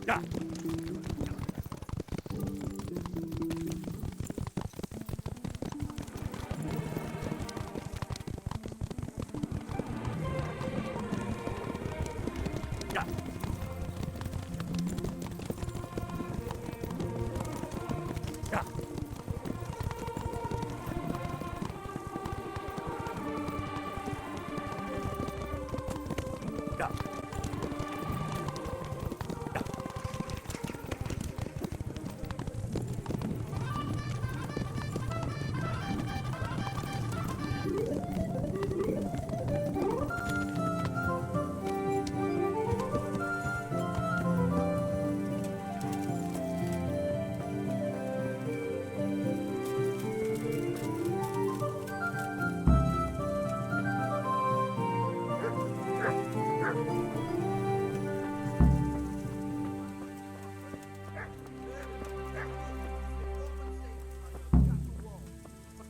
Yeah. Yeah. Yeah. Yeah.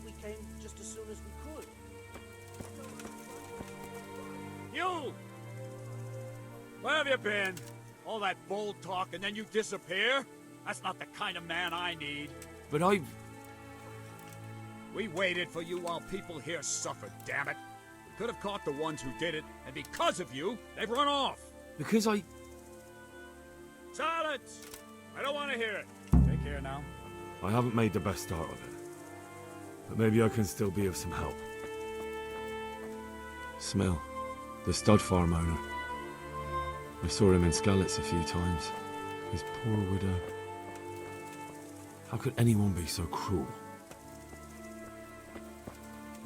We came just as soon as we could. You! Where have you been? All that bold talk and then you disappear? That's not the kind of man I need. But I... We waited for you while people here suffered, damn it. We could have caught the ones who did it, and because of you, they've run off. Because I... Silence! I don't want to hear it. Take care now. I haven't made the best start of it. But maybe I can still be of some help. Smell. The stud farm owner. I saw him in Skalitz a few times. His poor widow. How could anyone be so cruel?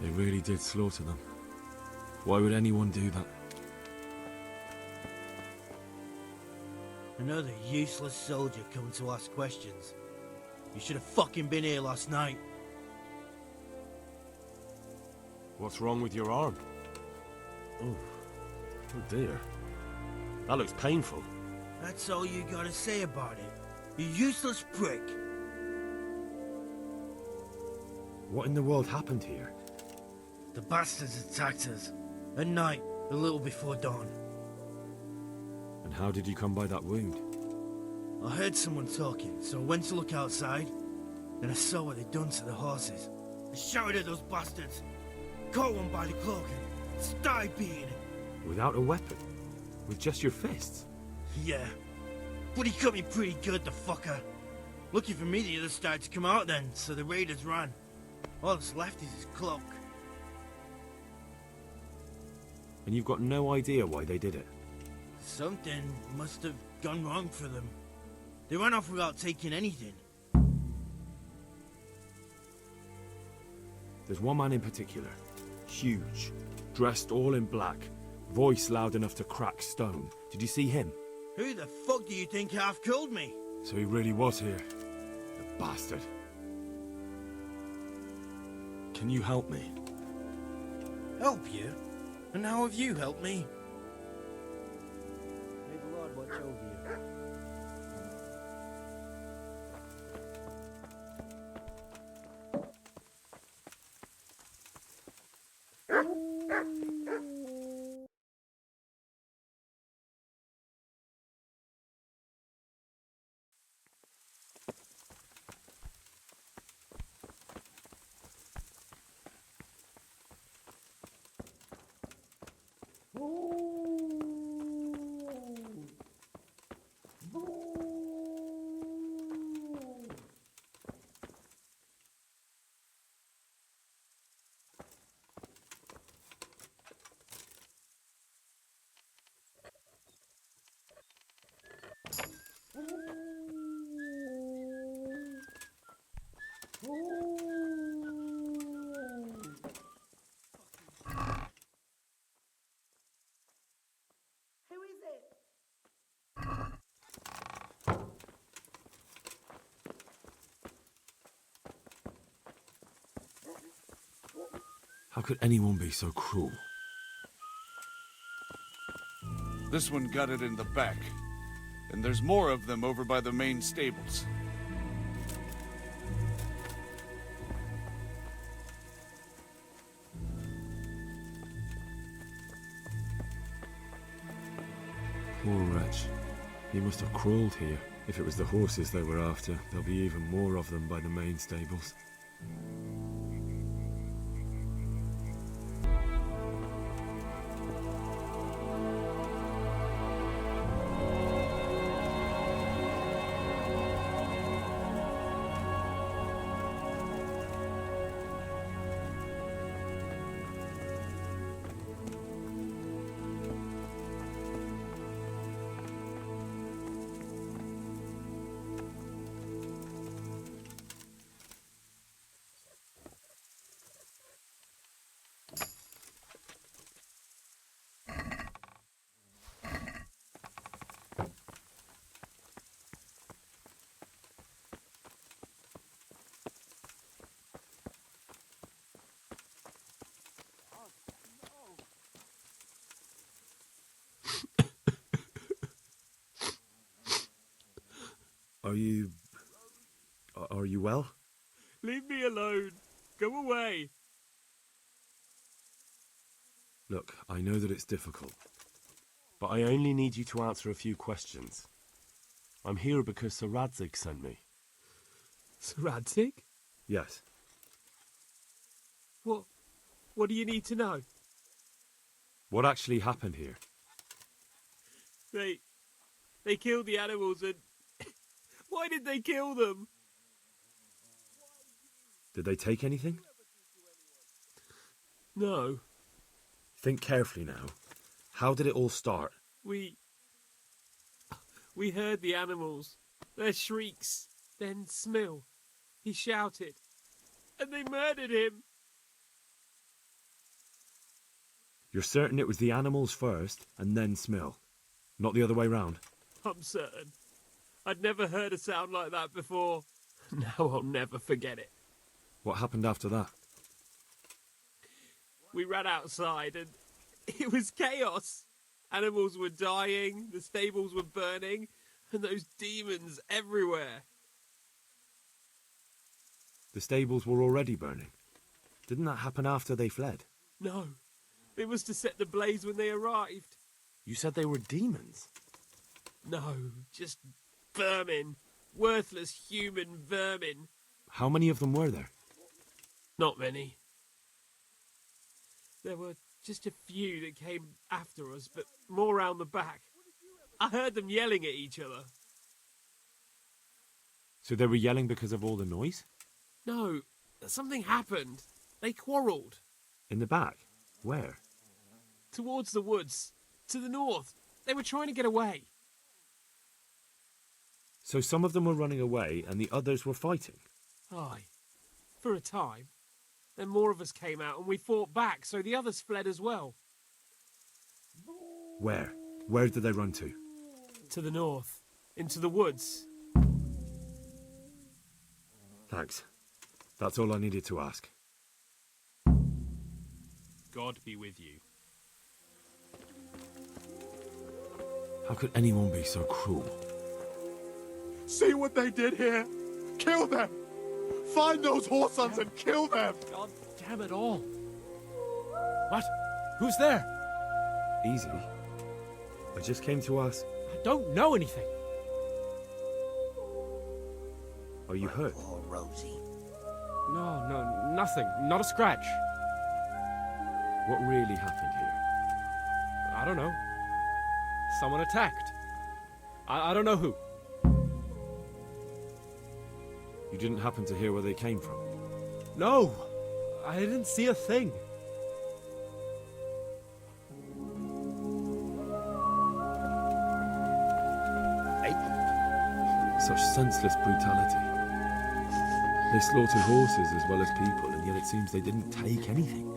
They really did slaughter them. Why would anyone do that? Another useless soldier coming to ask questions. You should have fucking been here last night. What's wrong with your arm? Oh dear. That looks painful. That's all you gotta say about it. You useless prick. What in the world happened here? The bastards attacked us. At night, a little before dawn. And how did you come by that wound? I heard someone talking, so I went to look outside. Then I saw what they'd done to the horses. I shouted at those bastards. Caught one by the cloak and started beating him. Without a weapon? With just your fists? Yeah. But he cut me pretty good, the fucker. Lucky for me, the others started to come out then, so the raiders ran. All that's left is his cloak. And you've got no idea why they did it? Something must have gone wrong for them. They ran off without taking anything. There's one man in particular. Huge. Dressed all in black. Voice loud enough to crack stone. Did you see him? Who the fuck do you think half killed me? So he really was here. The bastard. Can you help me? Help you? And how have you helped me? May the Lord watch over you. How could anyone be so cruel? This one got it in the back. And there's more of them over by the main stables. Poor wretch. He must have crawled here. If it was the horses they were after, there'll be even more of them by the main stables. Are you well? Leave me alone. Go away. Look, I know that it's difficult. But I only need you to answer a few questions. I'm here because Sir Radzig sent me. Sir Radzig? Yes. What do you need to know? What actually happened here? They killed the animals and... Why did they kill them? Did they take anything? No. Think carefully now. How did it all start? We heard the animals, their shrieks, then Smill. He shouted, and they murdered him. You're certain it was the animals first, and then Smill? Not the other way round? I'm certain. I'd never heard a sound like that before. Now I'll never forget it. What happened after that? We ran outside and it was chaos. Animals were dying, the stables were burning, and those demons everywhere. The stables were already burning. Didn't that happen after they fled? No, it was to set the blaze when they arrived. You said they were demons? No, just vermin. Worthless human vermin. How many of them were there? Not many. There were just a few that came after us, but more round the back. I heard them yelling at each other. So they were yelling because of all the noise? No, something happened. They quarrelled. In the back? Where? Towards the woods. To the north. They were trying to get away. So some of them were running away and the others were fighting? Aye. For a time. Then more of us came out and we fought back, so the others fled as well. Where? Where did they run to? To the north. Into the woods. Thanks. That's all I needed to ask. God be with you. How could anyone be so cruel? See what they did here? Kill them! Find those whoresons and kill them! God damn it all. What? Who's there? Easy. I just came to ask, I don't know anything. are you hurt? Oh, Rosie. No, nothing. Not a scratch. What really happened here? I don't know. Someone attacked. I don't know who. You didn't happen to hear where they came from? No, I didn't see a thing. Such senseless brutality. They slaughtered horses as well as people, and yet it seems they didn't take anything.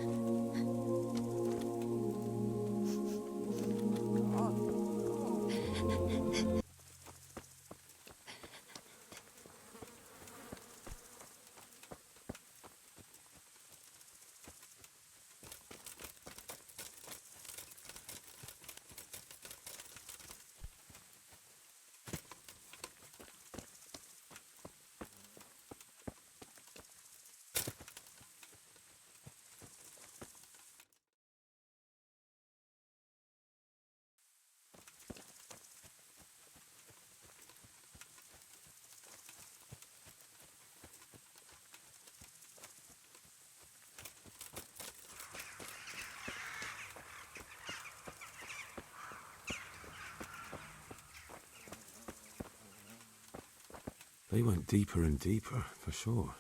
They went deeper and deeper, for sure.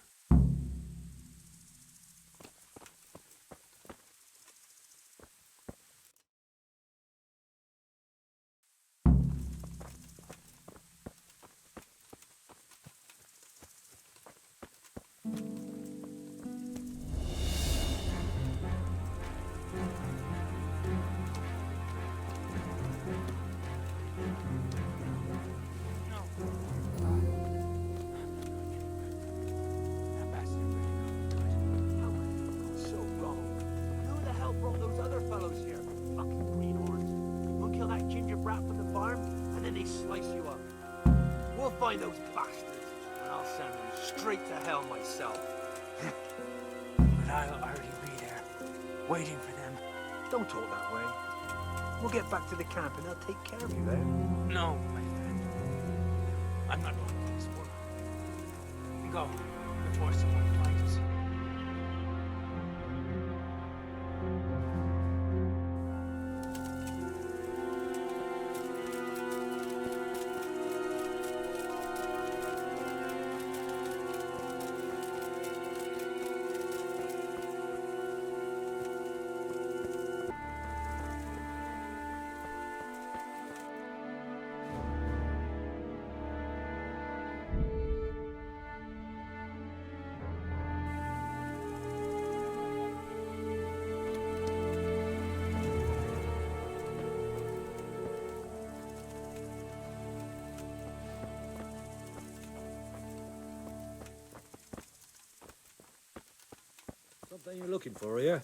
That bastard really got good. How could it have gone so wrong? Who the hell brought those other fellows here? Fucking greenhorns. We'll kill that ginger brat from the farm, and then they slice you up. We'll find those bastards, and I'll send them straight to hell myself. But I'll already be there, waiting for them. Don't talk that way. We'll get back to the camp, and they'll take care of you there. No, my friend. I'm not going to this war. We go before someone finds us. Something you're looking for, are you?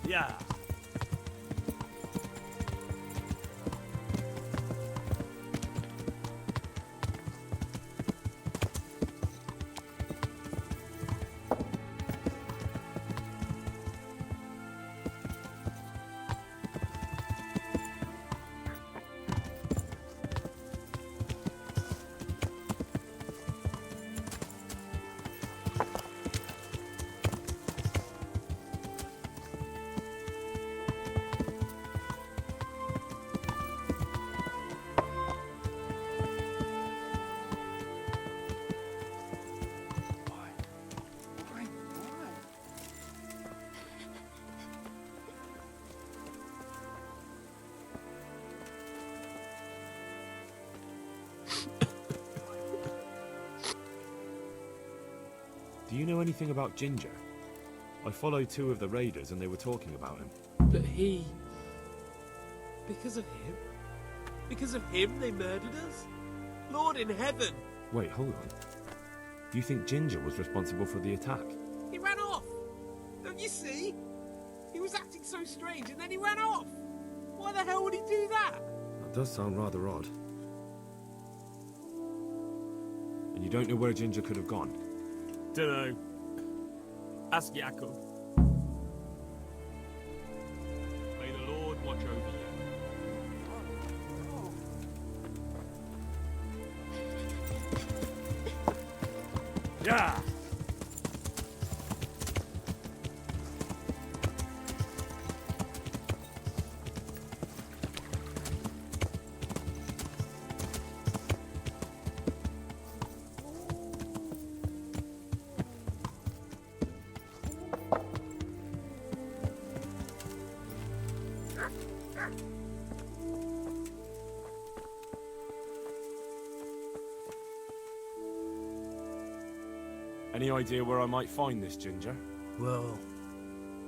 Yeah. Do you know anything about Ginger? I followed two of the raiders and they were talking about him. But he... Because of him? Because of him they murdered us? Lord in heaven! Wait, hold on. You think Ginger was responsible for the attack? He ran off! Don't you see? He was acting so strange and then he ran off! Why the hell would he do that? That does sound rather odd. And you don't know where Ginger could have gone? Dunno. Ask Jakob. May the Lord watch over you. Yeah! Any idea where I might find this Ginger? Well,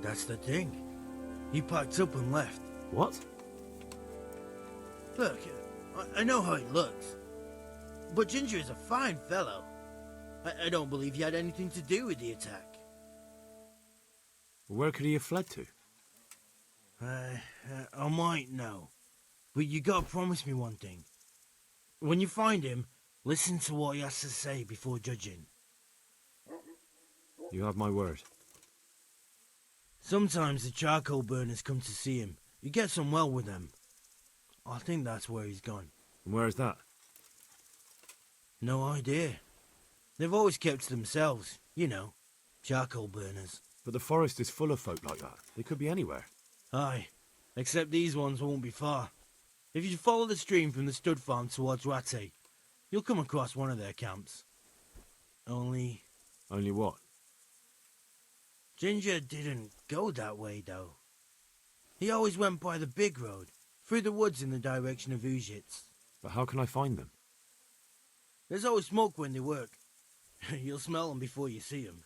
that's the thing. He packed up and left. What? Look, I know how he looks. But Ginger is a fine fellow. I don't believe he had anything to do with the attack. Where could he have fled to? I might know. But you gotta promise me one thing. When you find him, listen to what he has to say before judging. You have my word. Sometimes the charcoal burners come to see him. He gets on well with them. I think that's where he's gone. And where is that? No idea. They've always kept to themselves, you know, charcoal burners. But the forest is full of folk like that. They could be anywhere. Aye, except these ones won't be far. If you follow the stream from the stud farm towards Rattay, you'll come across one of their camps. Only Only what? Ginger didn't go that way, though. He always went by the big road, through the woods in the direction of Uzhitz. But how can I find them? There's always smoke when they work. You'll smell them before you see them.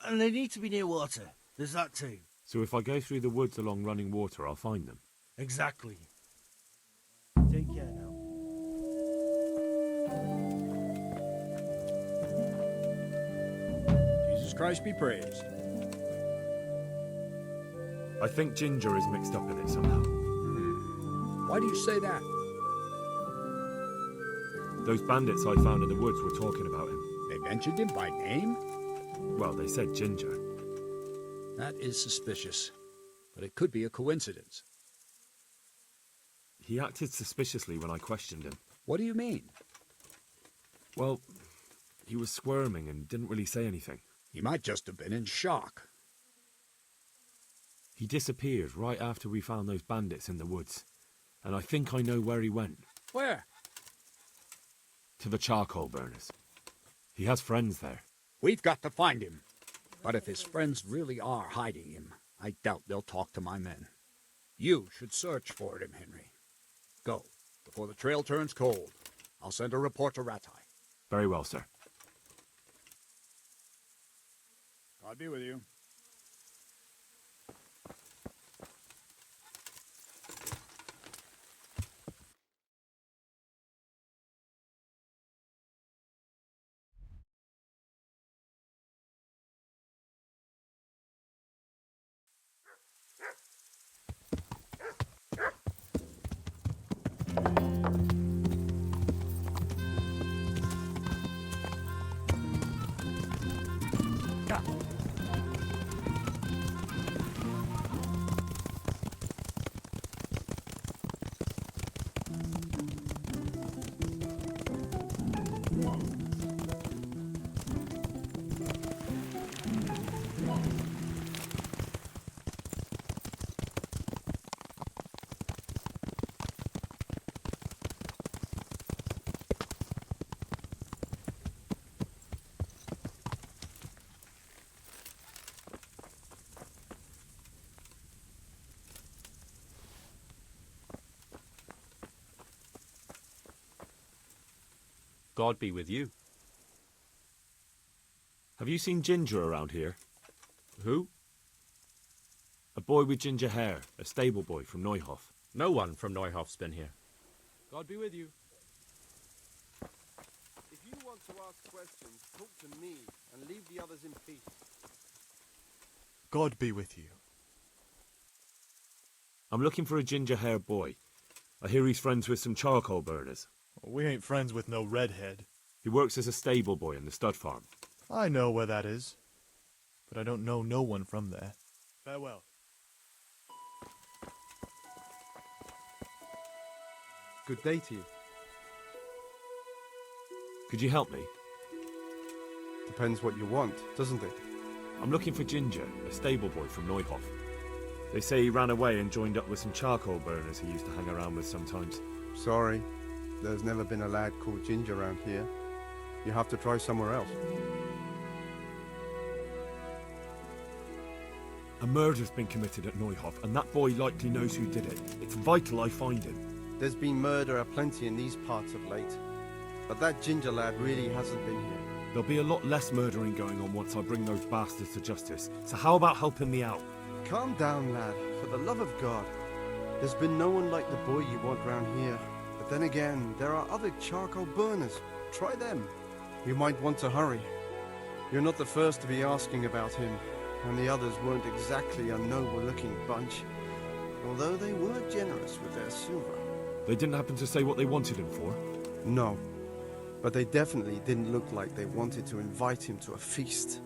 And they need to be near water. There's that too. So if I go through the woods along running water, I'll find them. Exactly. Take care now. Jesus Christ be praised. I think Ginger is mixed up in it somehow. Why do you say that? Those bandits I found in the woods were talking about him. They mentioned him by name? Well, they said Ginger. That is suspicious. But it could be a coincidence. He acted suspiciously when I questioned him. What do you mean? Well, he was squirming and didn't really say anything. He might just have been in shock. He disappeared right after we found those bandits in the woods. And I think I know where he went. Where? To the charcoal burners. He has friends there. We've got to find him. But if his friends really are hiding him, I doubt they'll talk to my men. You should search for him, Henry. Go, before the trail turns cold. I'll send a report to Rattay. Very well, sir. God be with you. God be with you. Have you seen Ginger around here? Who? A boy with ginger hair, a stable boy from Neuhof. No one from Neuhof's been here. God be with you. If you want to ask questions, talk to me and leave the others in peace. God be with you. I'm looking for a ginger-haired boy. I hear he's friends with some charcoal burners. We ain't friends with no redhead. He works as a stable boy in the stud farm. I know where that is, but I don't know no one from there. Farewell. Good day to you. Could you help me? Depends what you want, doesn't it? I'm looking for Ginger, a stable boy from Neuhof. They say he ran away and joined up with some charcoal burners he used to hang around with sometimes. Sorry, there's never been a lad called Ginger around here. You have to try somewhere else. A murder's been committed at Neuhof, and that boy likely knows who did it. It's vital I find him. There's been murder aplenty in these parts of late, but that Ginger lad really hasn't been here. There'll be a lot less murdering going on once I bring those bastards to justice. So how about helping me out? Calm down, lad. For the love of God. There's been no one like the boy you want round here. But then again, there are other charcoal burners. Try them. You might want to hurry. You're not the first to be asking about him, and the others weren't exactly a noble-looking bunch. Although they were generous with their silver. They didn't happen to say what they wanted him for? No. But they definitely didn't look like they wanted to invite him to a feast.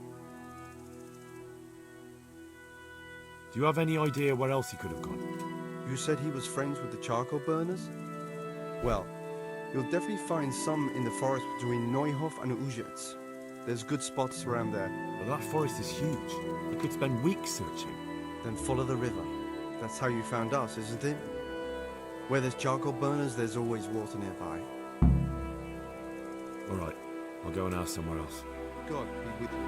Do you have any idea where else he could have gone? You said he was friends with the charcoal burners? Well, you'll definitely find some in the forest between Neuhof and Uzhitz. There's good spots around there. But that forest is huge. I could spend weeks searching. Then follow the river. That's how you found us, isn't it? Where there's charcoal burners, there's always water nearby. All right, I'll go and ask somewhere else. God be with you.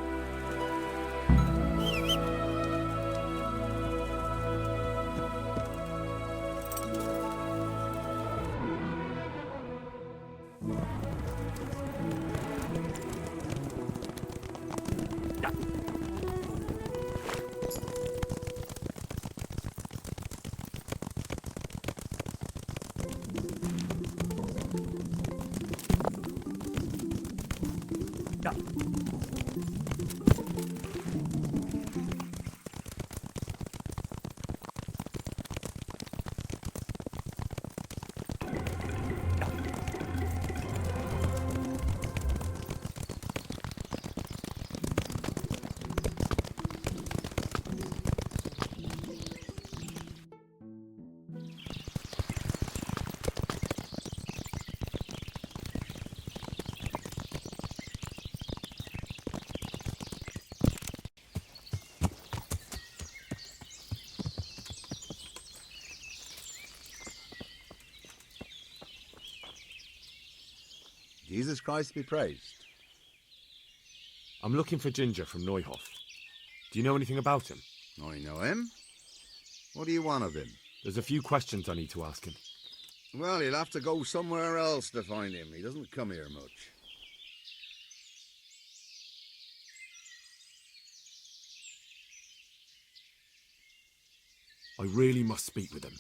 Jesus Christ be praised. I'm looking for Ginger from Neuhof. Do you know anything about him? I know him. What do you want of him? There's a few questions I need to ask him. Well, you'll have to go somewhere else to find him. He doesn't come here much. I really must speak with him.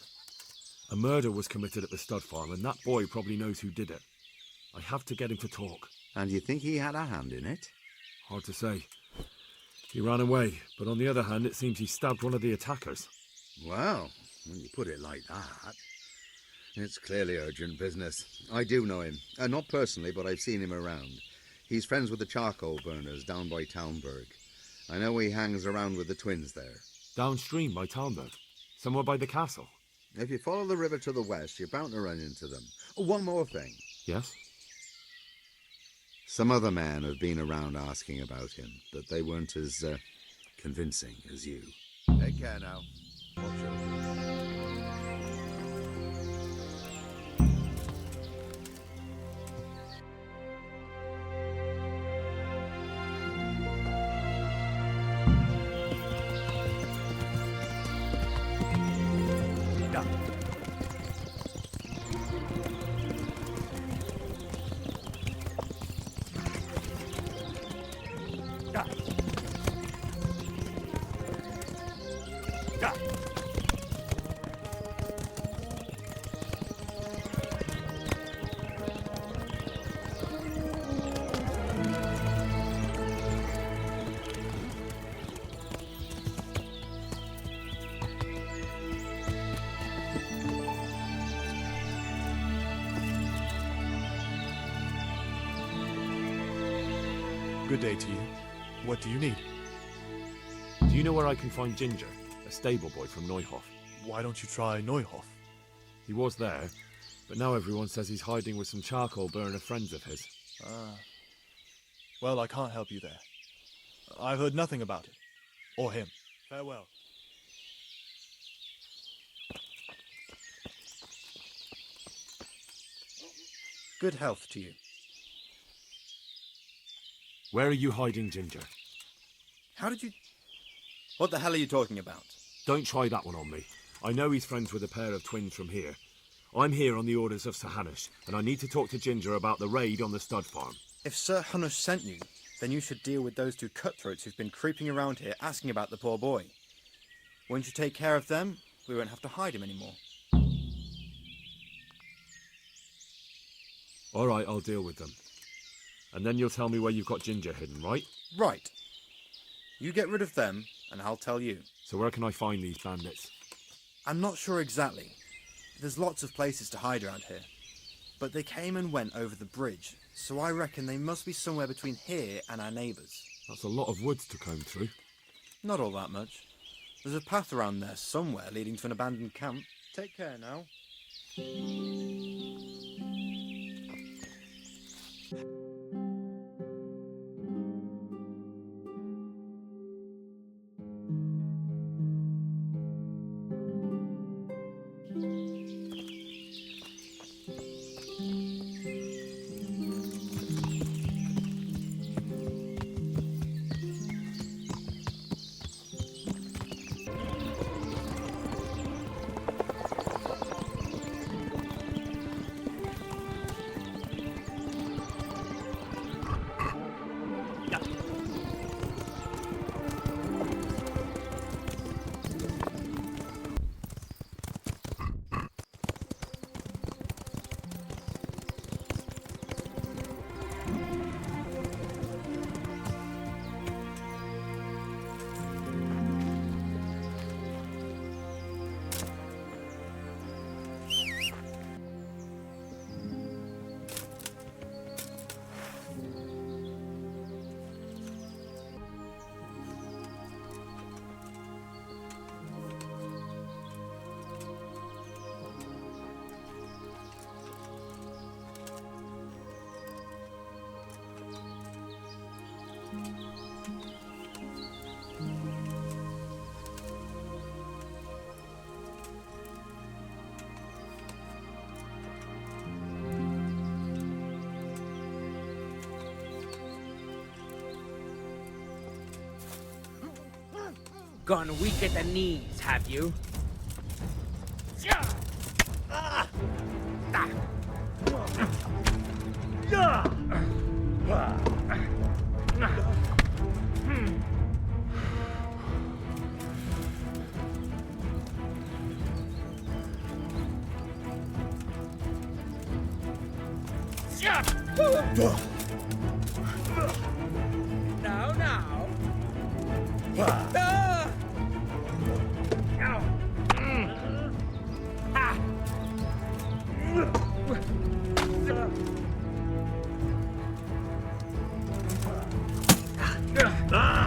A murder was committed at the stud farm, and that boy probably knows who did it. I have to get him to talk. And you think he had a hand in it? Hard to say. He ran away, but on the other hand, it seems he stabbed one of the attackers. Well, when you put it like that, it's clearly urgent business. I do know him. Not personally, but I've seen him around. He's friends with the charcoal burners down by Townburg. I know he hangs around with the twins there. Downstream by Townburg? Somewhere by the castle? If you follow the river to the west, you're bound to run into them. Oh, one more thing. Yes? Some other men have been around asking about him, but they weren't as convincing as you. Take care now. Watch over. Good day to you. What do you need? Do you know where I can find Ginger, a stable boy from Neuhof? Why don't you try Neuhof? He was there, but now everyone says he's hiding with some charcoal burner friends of his. Ah. Well, I can't help you there. I've heard nothing about it. Or him. Farewell. Good health to you. Where are you hiding Ginger? How did you... What the hell are you talking about? Don't try that one on me. I know he's friends with a pair of twins from here. I'm here on the orders of Sir Hanush, and I need to talk to Ginger about the raid on the stud farm. If Sir Hanush sent you, then you should deal with those two cutthroats who've been creeping around here asking about the poor boy. Once you take care of them, we won't have to hide him anymore. All right, I'll deal with them. And then you'll tell me where you've got Ginger hidden, right? Right. You get rid of them, and I'll tell you. So where can I find these bandits? I'm not sure exactly. There's lots of places to hide around here. But they came and went over the bridge, so I reckon they must be somewhere between here and our neighbours. That's a lot of woods to comb through. Not all that much. There's a path around there somewhere leading to an abandoned camp. Take care now. Gone weak at the knees, have you? Now.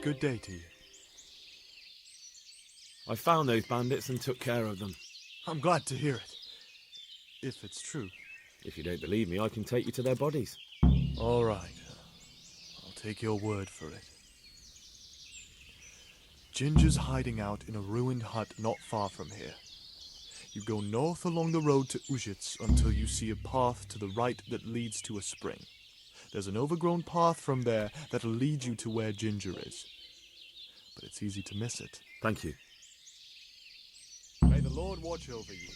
Good day to you. I found those bandits and took care of them. I'm glad to hear it. If it's true. If you don't believe me, I can take you to their bodies. All right. I'll take your word for it. Ginger's hiding out in a ruined hut not far from here. You go north along the road to Uzhitz until you see a path to the right that leads to a spring. There's an overgrown path from there that'll lead you to where Ginger is. But it's easy to miss it. Thank you. May the Lord watch over you.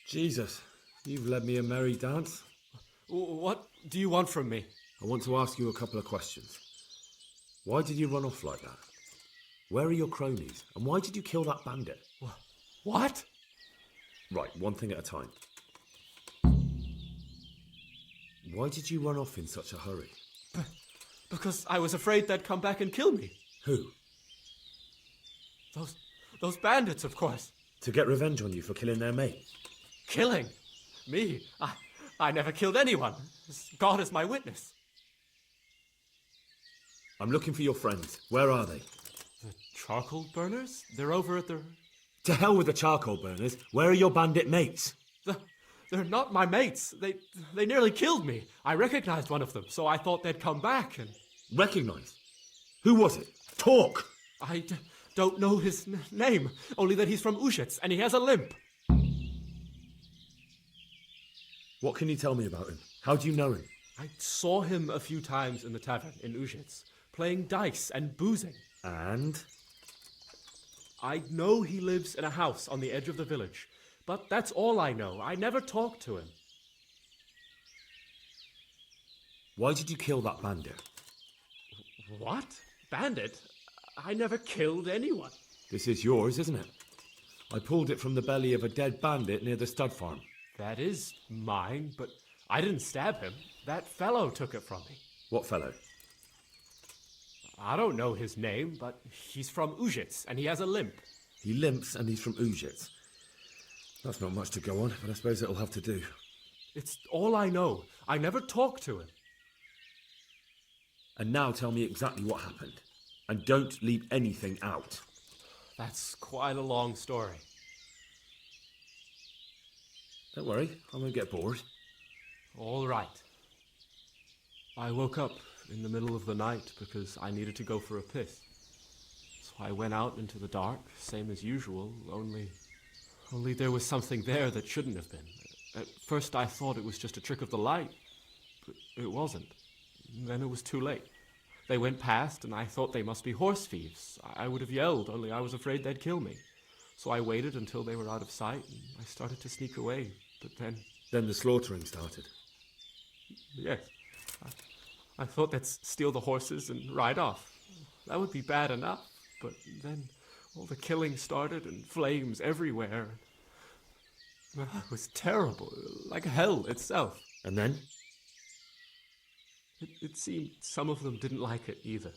Jesus, you've led me a merry dance. What do you want from me? I want to ask you a couple of questions. Why did you run off like that? Where are your cronies? And why did you kill that bandit? What? Right, one thing at a time. Why did you run off in such a hurry? Because I was afraid they'd come back and kill me. Who? Those bandits, of course. To get revenge on you for killing their mate? Killing? Me? I never killed anyone. God is my witness. I'm looking for your friends. Where are they? The charcoal burners? They're over at the... To hell with the charcoal burners. Where are your bandit mates? They're not my mates. They nearly killed me. I recognized one of them, so I thought they'd come back and... Recognize? Who was it? Talk! I don't know his name, only that he's from Uzhitz and he has a limp. What can you tell me about him? How do you know him? I saw him a few times in the tavern in Uzhitz, playing dice and boozing. And? I know he lives in a house on the edge of the village, but that's all I know. I never talked to him. Why did you kill that bandit? What? Bandit? I never killed anyone. This is yours, isn't it? I pulled it from the belly of a dead bandit near the stud farm. That is mine, but I didn't stab him. That fellow took it from me. What fellow? I don't know his name, but he's from Uzhitz, and he has a limp. He limps and he's from Uzhitz. That's not much to go on, but I suppose it'll have to do. It's all I know. I never talked to him. And now tell me exactly what happened. And don't leave anything out. That's quite a long story. Don't worry, I won't get bored. All right. I woke up in the middle of the night because I needed to go for a piss. So I went out into the dark, same as usual, only there was something there that shouldn't have been. At first I thought it was just a trick of the light, but it wasn't. Then it was too late. They went past and I thought they must be horse thieves. I would have yelled, only I was afraid they'd kill me. So I waited until they were out of sight and I started to sneak away, but then... Then the slaughtering started? Yes. I thought they'd steal the horses and ride off. That would be bad enough, but then all the killing started and flames everywhere. It was terrible, like hell itself. And then? It seemed some of them didn't like it either.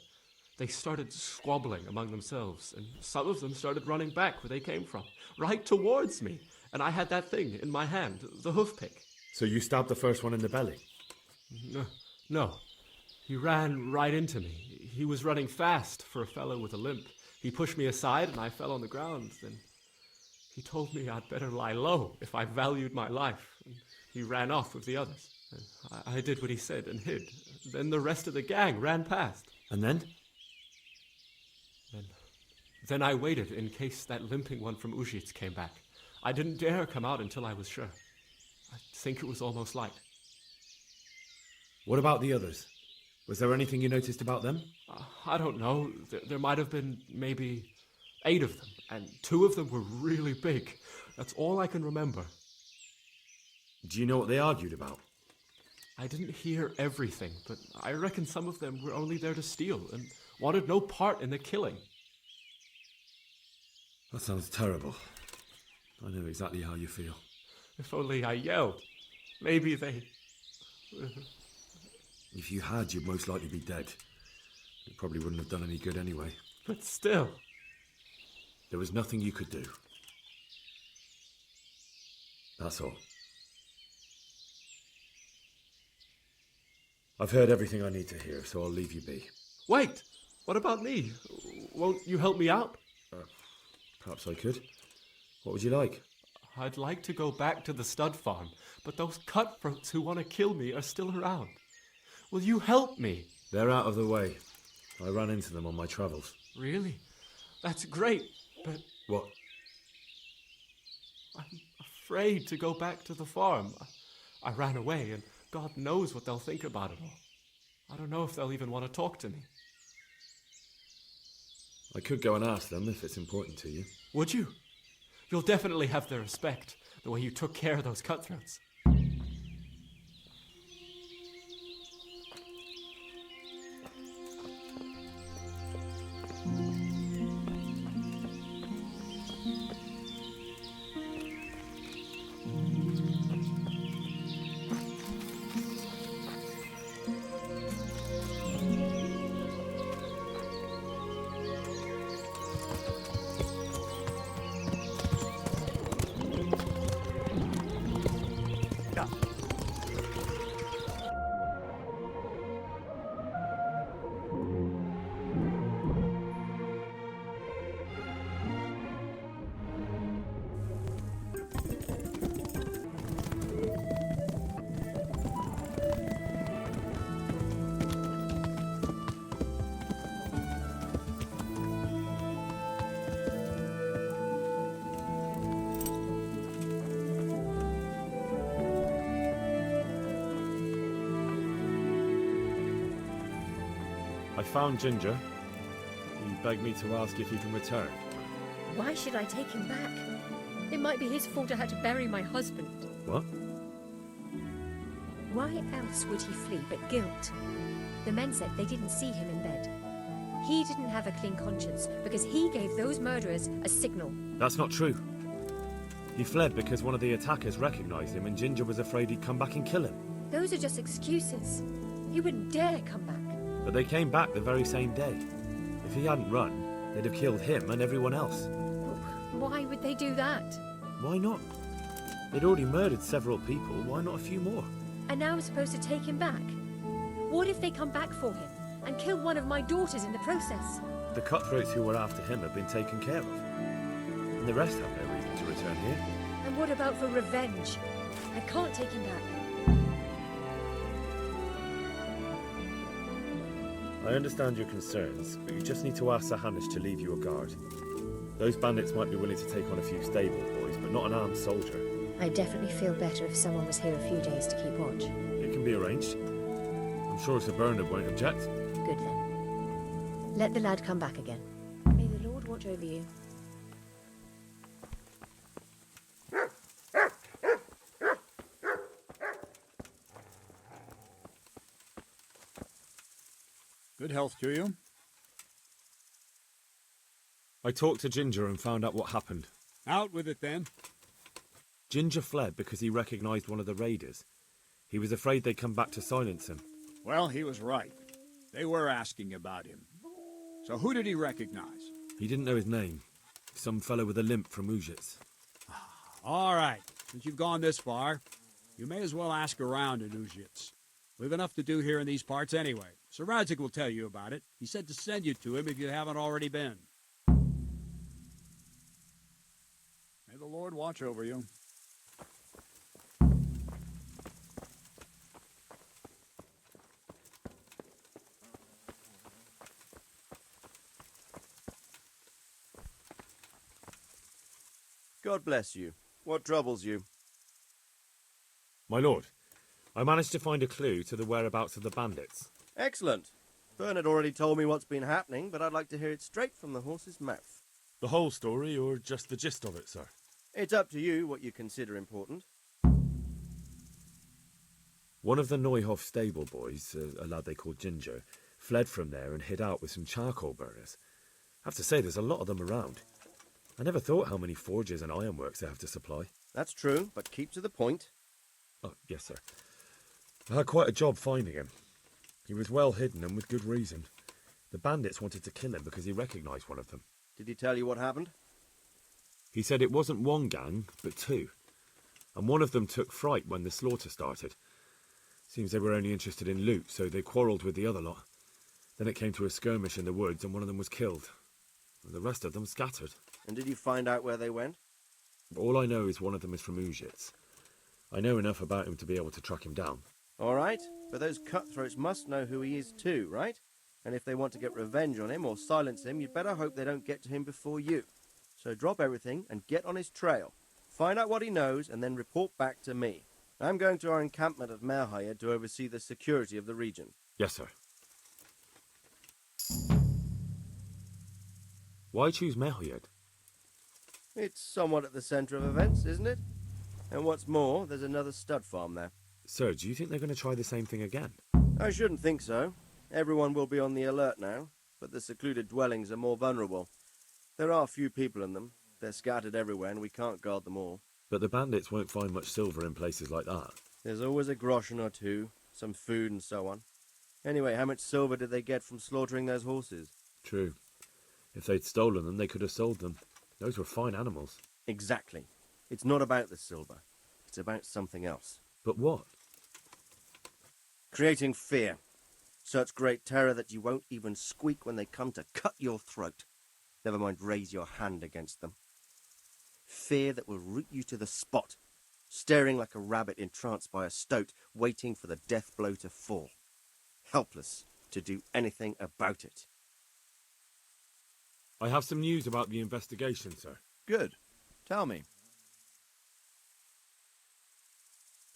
They started squabbling among themselves, and some of them started running back where they came from, right towards me. And I had that thing in my hand, the hoof pick. So you stabbed the first one in the belly? No. He ran right into me. He was running fast for a fellow with a limp. He pushed me aside and I fell on the ground. Then he told me I'd better lie low if I valued my life. And he ran off with the others. I did what he said and hid. Then the rest of the gang ran past. And then? Then I waited in case that limping one from Ujits came back. I didn't dare come out until I was sure. I think it was almost light. What about the others? Was there anything you noticed about them? I don't know. There might have been maybe 8 of them, and 2 of them were really big. That's all I can remember. Do you know what they argued about? I didn't hear everything, but I reckon some of them were only there to steal and wanted no part in the killing. That sounds terrible. I know exactly how you feel. If only I yelled. Maybe they... If you had, you'd most likely be dead. It probably wouldn't have done any good anyway. But still... There was nothing you could do. That's all. I've heard everything I need to hear, so I'll leave you be. Wait! What about me? Won't you help me out? Perhaps I could. What would you like? I'd like to go back to the stud farm, but those cutthroats who want to kill me are still around. Will you help me? They're out of the way. I ran into them on my travels. Really? That's great, but... What? I'm afraid to go back to the farm. I ran away, and God knows what they'll think about it all. I don't know if they'll even want to talk to me. I could go and ask them if it's important to you. Would you? You'll definitely have their respect, the way you took care of those cutthroats. I found Ginger. He begged me to ask if he can return. Why should I take him back? It might be his fault I had to bury my husband. What? Why else would he flee but guilt? The men said they didn't see him in bed. He didn't have a clean conscience because he gave those murderers a signal. That's not true. He fled because one of the attackers recognized him and Ginger was afraid he'd come back and kill him. Those are just excuses. He wouldn't dare come back. But they came back the very same day. If he hadn't run, they'd have killed him and everyone else. Why would they do that? Why not? They'd already murdered several people, why not a few more? And now I'm supposed to take him back? What if they come back for him and kill one of my daughters in the process? The cutthroats who were after him have been taken care of. And the rest have no reason to return here. And what about for revenge? I can't take him back. I understand your concerns, but you just need to ask Sir Hanush to leave you a guard. Those bandits might be willing to take on a few stable boys, but not an armed soldier. I'd definitely feel better if someone was here a few days to keep watch. It can be arranged. I'm sure Sir Bernard won't object. Good then. Let the lad come back again. May the Lord watch over you. Good health to you. I talked to Ginger and found out what happened. Out with it then. Ginger fled because he recognized one of the raiders. He was afraid they'd come back to silence him. Well, he was right. They were asking about him. So who did he recognize? He didn't know his name. Some fellow with a limp from Ujits. All right. Since you've gone this far, you may as well ask around in Ujits. We've enough to do here in these parts anyway. Sir Radzig will tell you about it. He said to send you to him if you haven't already been. May the Lord watch over you. God bless you. What troubles you? My lord, I managed to find a clue to the whereabouts of the bandits. Excellent. Bernard already told me what's been happening, but I'd like to hear it straight from the horse's mouth. The whole story, or just the gist of it, sir? It's up to you what you consider important. One of the Neuhoff stable boys, a lad they called Ginger, fled from there and hid out with some charcoal burners. I have to say, there's a lot of them around. I never thought how many forges and ironworks they have to supply. That's true, but keep to the point. Oh, yes, sir. I had quite a job finding him. He was well hidden and with good reason. The bandits wanted to kill him because he recognised one of them. Did he tell you what happened? He said it wasn't one gang, but two. And one of them took fright when the slaughter started. Seems they were only interested in loot, so they quarrelled with the other lot. Then it came to a skirmish in the woods and one of them was killed. And the rest of them scattered. And did you find out where they went? All I know is one of them is from Uzhitz. I know enough about him to be able to track him down. All right, but those cutthroats must know who he is too, right? And if they want to get revenge on him or silence him, you'd better hope they don't get to him before you. So drop everything and get on his trail. Find out what he knows and then report back to me. I'm going to our encampment at Merhayed to oversee the security of the region. Yes, sir. Why choose Merhayed? It's somewhat at the centre of events, isn't it? And what's more, there's another stud farm there. Sir, do you think they're going to try the same thing again? I shouldn't think so. Everyone will be on the alert now, but the secluded dwellings are more vulnerable. There are few people in them. They're scattered everywhere and we can't guard them all. But the bandits won't find much silver in places like that. There's always a groschen or two, some food and so on. Anyway, how much silver did they get from slaughtering those horses? True. If they'd stolen them, they could have sold them. Those were fine animals. Exactly. It's not about the silver. It's about something else. But what? Creating fear. Such great terror that you won't even squeak when they come to cut your throat. Never mind raise your hand against them. Fear that will root you to the spot, staring like a rabbit entranced by a stoat, waiting for the death blow to fall. Helpless to do anything about it. I have some news about the investigation, sir. Good. Tell me.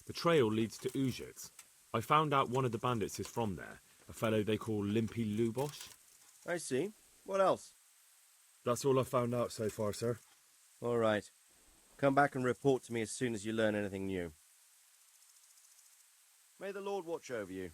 The trail leads to Uzhitz. I found out one of the bandits is from there, a fellow they call Limpy Lubosh. I see. What else? That's all I found out so far, sir. All right. Come back and report to me as soon as you learn anything new. May the Lord watch over you.